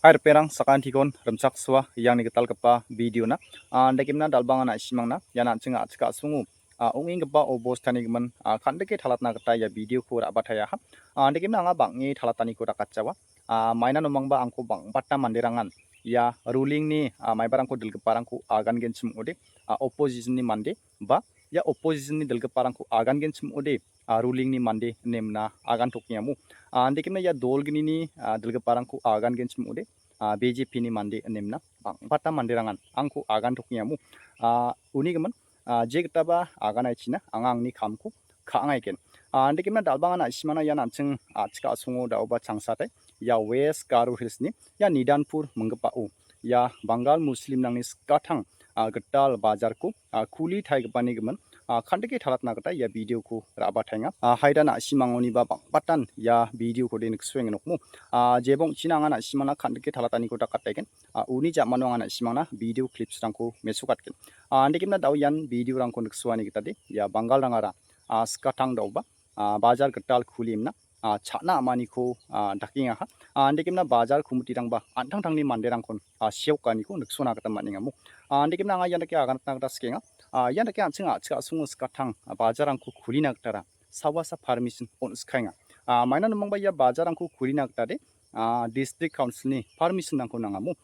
Air perang sakan tikon remsak swa yang ni ketal kepa video na dekimna dalbang na simangna yana chinga achka sungu unging kepa obostani gemen khandeke thalatna kata ya video ko abathaya ha dekimna anga bangi thalatani ko rakatjawa maina nomangba angko bang patta mandirangan ya ruling ni maibarangko dilgeparangko agan genchim ode opposition ni mande ba ya opposition ni dilgeparangko agan genchim ode ruling ni mande nemna agan tokniamu dekimna ya dolgini ni dilgeparangko agan genchim ode BJP ni mande nemna bangpata mandirangan angko agan tokniamu uni gemen je kitaba agan aichina angangni kamko khaangaiken dekimna dalbangana simana ya nanching achka sungo dauba changsate ya West Garo Hills ni ya Nidanpur menggepau ya Bangal Muslim nangni skathang getal bazar ko kuli thaigpani gemen khandeke thalatna kata ya video ko raba thainga haidana simangoni ba bangpatan ya video ko den sweng nokmu jebong chinanga na simana khandeke thalatani ko takategen uni jamano anga na simangna video clips rangko mesukatken andekimna daw yan video rangko nkswani kita de ya Bangal rangara skathang dawba bazar getal kulimna chana amani ko dakinga ha andekimna bazar khumuti rangba antang tangni manderangkon siokani ko nuksona kata maningamu andekimna anga yan ke aganatna kata skenga yan ke anching achka sungu skathang bazarangko khulina kata sawasa permission on skainga maina nomangba ya bazarangko khulina kata de district council ni permission nangko nangamu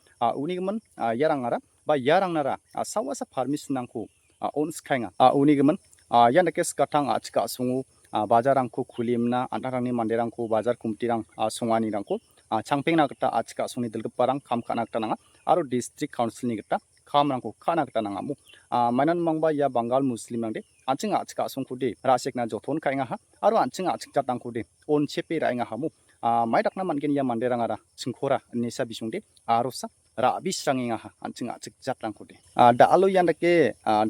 unigemen yarangara ba yarangnara sawasa permission nangko on skainga unigemen yan ke skathang achka sungu bazarangko kulimna antangni manderangko bazar kumtirang songani rangko changpengna gata achka songni dilgeparang kam khana gata nanga aro district council ni gata khamrangko khana gata nangamu mainan mangba ya Bangal Muslim nangde anching achka songkode rasekna jothon kainga ha aro anching achikta tangkode on chepe rainga hamu maidakna mangen ya manderangara chingkhora nisa bisungde arosa rabisranginga ha anching achikjat rangkode daalo yandake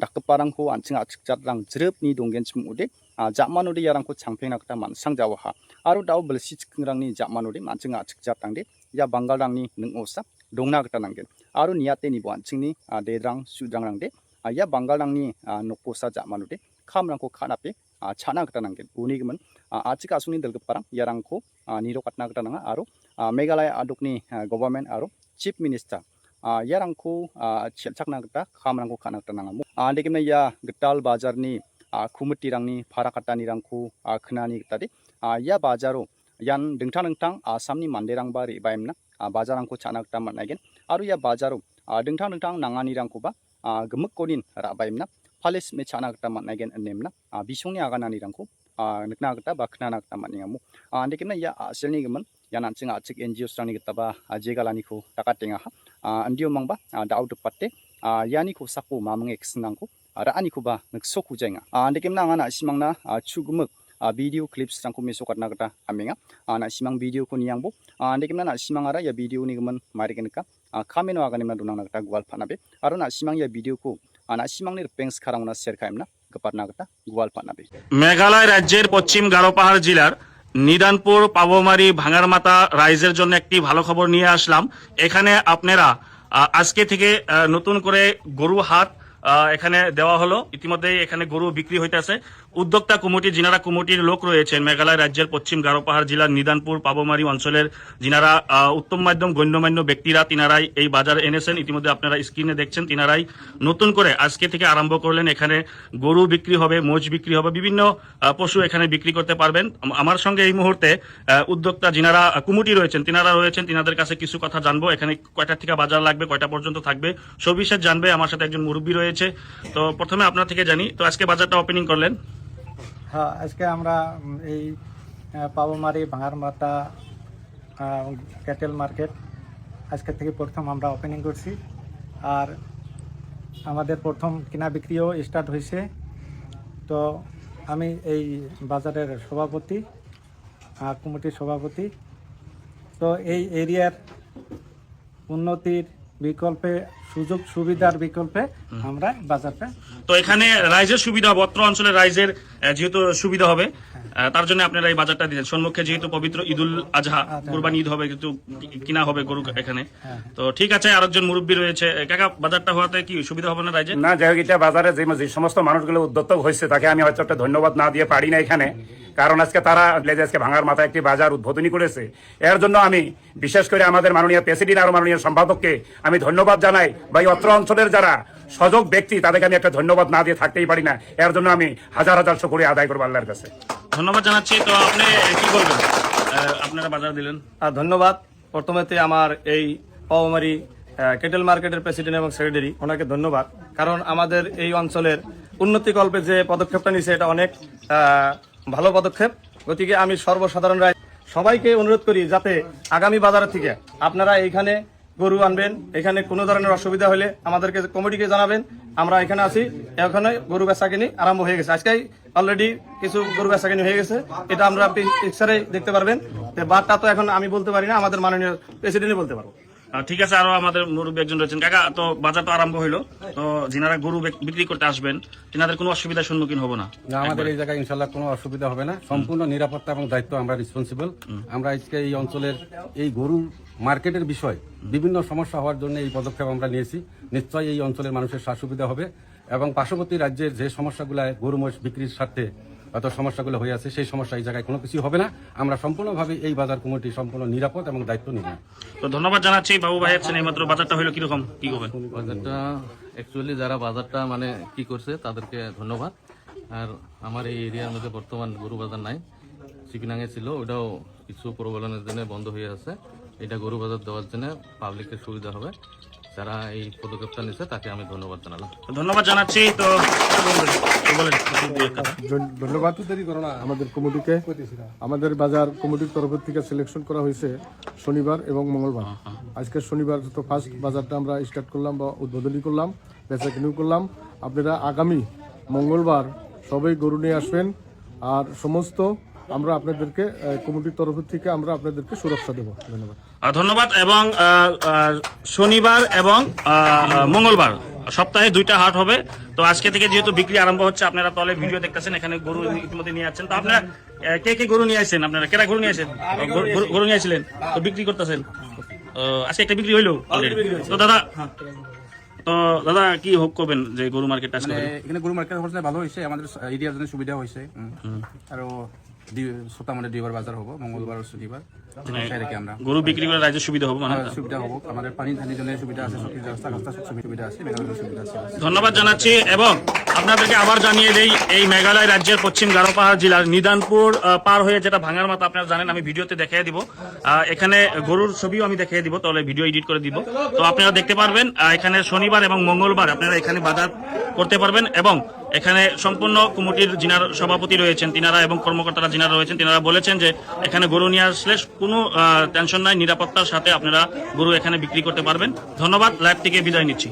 dakkeparangko anching achikjat rang jrepni donggenchmude jamanode yarangko changpengna gata mansangjawa ha aro daw belsi chikingrangni jamanode manching achikjat tangde ya Bangal rangni nungosa dongna gata nanggen aro niate ni boanchingni dedrang sudrang ya Bangal rangni nokposa jamanode khamrangko khanape chana gata nanggen unigemen achika asungni dilgeparang yarangko nirokatna gata nanga aro Meghalaya adokni government aro chief minister yarangko chelchakna gata khamrangko khana gata nangamu dekimna ya getal bazarni khumutirangni pharakatani-rangko khnani gitade ya bazaro yan dingtang-dingtang asamni manderangba rebaimna bazarangko chana gita manaigen aro ya bazaro dingtang-dingtang nangani-rangkoba gemukkonin rabaimna pales me chana gita manaigen nemna bisongni aganani-rangko nikna gita ba khnana gita maningamu dekimna ya aselni gemen yan anching achik NGOs rangni gitaba jegalaniko takatenga andio mangba daw depatte yani ko sako mamang action-rangko raani koba nuksoku jainga dekimna anga na simangna chugumuk video clips rangko mesokatna gita amenga na simang video ko niyangbo dekimna na simangara ya video ni gemen marigenka kameno aganimna dunangna gita gwal phanabe aro na simang ya video ko na simangni rpengs kharangna share kaimna gapatna gita gwal phanabe Meghalaya রাজ্যের পশ্চিম গারো পাহাড় জেলার নিদানপুর পাবমারি ভাঙারমাতা রাইজের জন্য একটি ভালো খবর নিয়ে আসলাম। এখানে আপনারা আজকে থেকে নতুন করে গরু হাট এখানে দেওয়া হলো। ইতিমধ্যে এখানে গরু বিক্রি হইতেছে। উদ্যোক্তা কমিটি যিনারা কমিটির লোক রয়েছেন মেঘালয় রাজ্যের পশ্চিম গারো পাহাড় জেলার নিদানপুর পাবমারি অঞ্চলের যিনারা উত্তম মাধ্যম গণ্যমান্য ব্যক্তিরা তিনারাই এই বাজার এনেছেন। ইতিমধ্যে আপনারা স্ক্রিনে দেখছেন তিনারাই নতুন করে আজকে থেকে আরম্ভ করলেন। এখানে গরু বিক্রি হবে, মোষ বিক্রি হবে, বিভিন্ন পশু এখানে বিক্রি করতে পারবেন। আমার সঙ্গে এই মুহূর্তে উদ্যোক্তা যিনারা কমিটি রয়েছেন তিনারা রয়েছেন, তিনাদের কাছে কিছু কথা জানবো। এখানে কয়টা থেকে বাজার লাগবে, কয়টা পর্যন্ত থাকবে, সবিশেষ জানবে। আমার সাথে একজন মুরব্বী রয়েছে। তো প্রথমে আপনার থেকে জানি, তো আজকে বাজারটা ওপেনিং করলেন। হ্যাঁ, আজকে আমরা এই পাবমারি ভাঙারমাতা ক্যাটেল মার্কেট আজকে থেকে প্রথম আমরা ওপেনিং করছি। আর আমাদের প্রথম কেনা বিক্রিও স্টার্ট হয়েছে। তো আমি এই বাজারের সভাপতি, কমিটির সভাপতি। তো এই এরিয়ার উন্নতির বিকল্পে, সুযোগ সুবিধার বিকল্পে আমরা বাজারটা তো এখানে রাইজের সুবিধা হবে, অত্র অঞ্চলের রাইজের যেহেতু সুবিধা হবে, তার জন্য আপনারা এই বাজারটা দিচ্ছেন। সম্মুখে যেহেতু পবিত্র ঈদুল আজহা, কুরবানি ঈদ হবে, কিন্তু কিনা হবে গরু এখানে। তো ঠিক আছে, আরেকজন মুরব্বী রয়েছে। কাকা, বাজারটা হওয়াতে কি সুবিধা হবে না রাইজে? না, যাই হোক, এটা বাজারে যে সমস্ত মানুষগুলো উদ্যোক্তা হয়েছে তাকে আমি হয়তো একটা ধন্যবাদ না দিয়ে পারি না এখানে, কারণ আজকে তারা আজকে ভাঙার মাথায় একটি বাজার উদ্বোধনী করেছে। এর জন্য আমি বিশেষ করে আমাদের মাননীয় প্রেসিডেন্ট আর মাননীয় সম্পাদককে আমি ধন্যবাদ জানাই। বা এই অত্র অঞ্চলের যারা সযোগ ব্যক্তি তাদেরকে আমি একটা ধন্যবাদ না দিয়ে থাকতেই পারি না। এর জন্য আমি হাজার হাজার শুকরিয়া আদায় করবো আল্লাহর কাছে। ধন্যবাদ জানাচ্ছি। তো আপনি কি বলবেন, আপনারা বাজার দিলেন? ধন্যবাদ। প্রথমেতে আমার এই পাওমারি কেটেল মার্কেটের প্রেসিডেন্ট এবং সেক্রেটারি, ওনাকে ধন্যবাদ। কারণ আমাদের এই অঞ্চলের উন্নতিকল্পে যে পদক্ষেপটা নিয়েছে এটা অনেক ভালো পদক্ষেপ। গতিকে আমি সর্বসাধারণ সবাইকে অনুরোধ করি যাতে আগামী বাজার থেকে আপনারা এইখানে গরু আনবেন। এখানে কোনো ধরনের অসুবিধা হলে আমাদেরকে কমিটিকে জানাবেন, আমরা এখানে আছি। এখানে গরু বেচা কিনি আরম্ভ হয়ে গেছে, আজকে অলরেডি কিছু গরু বেচা কিনি হয়ে গেছে। এটা আমরা পিকচারে দেখতে পারবেন। বারটা তো এখন আমি বলতে পারি না, আমাদের মাননীয় প্রেসিডেন্টই বলতে পারবো। ঠিক আছে, আরো আমাদের মুরব্বী একজন রয়েছেন। কাকা, তো বাজার তো আরম্ভ হইলো, তো যিনারা গরু বিক্রি করতে আসবেন তিনাদের কোনো অসুবিধার সম্মুখীন হবো না? না, আমাদের এই জায়গায় ইনশাল্লাহ কোনো অসুবিধা হবে না। সম্পূর্ণ নিরাপত্তা এবং দায়িত্ব আমরা রেসপন্সিবল। আমরা আজকে এই অঞ্চলের এই গরুর মার্কেটের বিষয় বিভিন্ন সমস্যা হওয়ার জন্য এই পদক্ষেপ আমরা নিয়েছি। নিশ্চয়ই এই অঞ্চলের মানুষের সুবিধা হবে এবং পার্শ্ববর্তী রাজ্যের যে সমস্যাগুলো গরু মহিষ বিক্রির স্বার্থে অত সমস্যাগুলো হয়ে আছে সেই সমস্যা এই জায়গায় কোনো কিছু হবে না। আমরা সম্পূর্ণভাবে এই বাজার কমিটি সম্পূর্ণ নিরাপদ এবং দায়িত্ব নিব। তো ধন্যবাদ জানাচ্ছি। বাবু ভাই আছেন, এইমাত্র বাজারটা হলো, কিরকম কি করবেন? বাজারটা অ্যাকচুয়ালি যারা বাজারটা মানে কি করছে তাদেরকে ধন্যবাদ। আর আমার এই এরিয়ার মধ্যে বর্তমান গরু বাজার নাই, চিপিনাঙে ছিল, ওটাও কিছু প্রবলেমের জন্য বন্ধ হয়ে আছে। এটা গরু বাজার দেওয়ার জন্য পাবলিকের সুবিধা হবে। যারা এই পদক্ষেপটা নিচ্ছে তাকে আমি ধন্যবাদ জানালাম। ধন্যবাদ জানাচ্ছি। তো বলেন। ধন্যবাদ আমাদের কমিটিকে। আমাদের বাজার কমিটির তরফ থেকে সিলেকশন করা হয়েছে শনিবার এবং মঙ্গলবার। আজকে শনিবার তো ফার্স্ট বাজারটা আমরা স্টার্ট করলাম বা উদ্বোধনী করলাম, বেচা কিনিও করলাম। আপনারা আগামী মঙ্গলবার সবাই গরু নিয়ে আসবেন। আর সমস্ত আমরা আপনাদেরকে কমিটির তরফ থেকে আমরা আপনাদেরকে সুরক্ষা দেবো। ধন্যবাদ। ধন্যবাদ। এবং শনিবার এবং মঙ্গলবার সপ্তাহে 2টা হাট হবে। তো আজকে থেকে যেহেতু বিক্রি আরম্ভ হচ্ছে, আপনারা তলে ভিডিও দেখতেছেন, এখানে গরু ইতিমধ্যে নিয়ে যাচ্ছেন। তো আপনারা কে গরু নিয়ে আসছেন? আপনারা কেরা গরু নিয়ে আসেন? গরু নিয়ে আসছিলেন, তো বিক্রি করতেছেন। আজকে একটা বিক্রি হইলো অলরেডি। তো দাদা কি হোক করবেন যে গরু মার্কেট আজকে এখানে গরু মার্কেট হচ্ছে ভালো হয়েছে, আমাদের এরিয়ার জন্য সুবিধা হয়েছে। আর মোটামুটি 2বার বাজার হবো, মঙ্গলবার ও শনিবার। আমরা গরু বিক্রি করে রাজ্যের সুবিধা হবে, মানে সুবিধা হবো, আমাদের পানি ধানির জন্য সুবিধা আছে, সবকিছু ব্যবস্থা সুবিধা আছে, মেঘালয়ের সুবিধা আছে। ধন্যবাদ জানাচ্ছি। এবং আপনাদেরকে আবার জানিয়ে দেই, এই মেঘালয় রাজ্যের পশ্চিম গারো পাহাড় জেলার নিদানপুর পার হয়ে যেটা ভাঙার মাথা, আপনারা জানেন, আমি ভিডিওতে দেখিয়ে দিব। এখানে গরুর ছবিও আমি দেখিয়ে দিব, তাহলে ভিডিও এডিট করে দিব। তো আপনারা দেখতে পারবেন, এখানে শনিবার এবং মঙ্গলবার আপনারা এখানে বাজার করতে পারবেন। এবং এখানে সম্পূর্ণ কমিটির যিনার সভাপতি রয়েছেন তিনারা এবং কর্মকর্তারা যিনারা রয়েছেন তিনারা বলেছেন যে এখানে গরু নিয়ে আসলে কোনো টেনশন নাই, নিরাপত্তার সাথে আপনারা গরু এখানে বিক্রি করতে পারবেন। ধন্যবাদ। লাইভ থেকে বিদায় নিচ্ছি।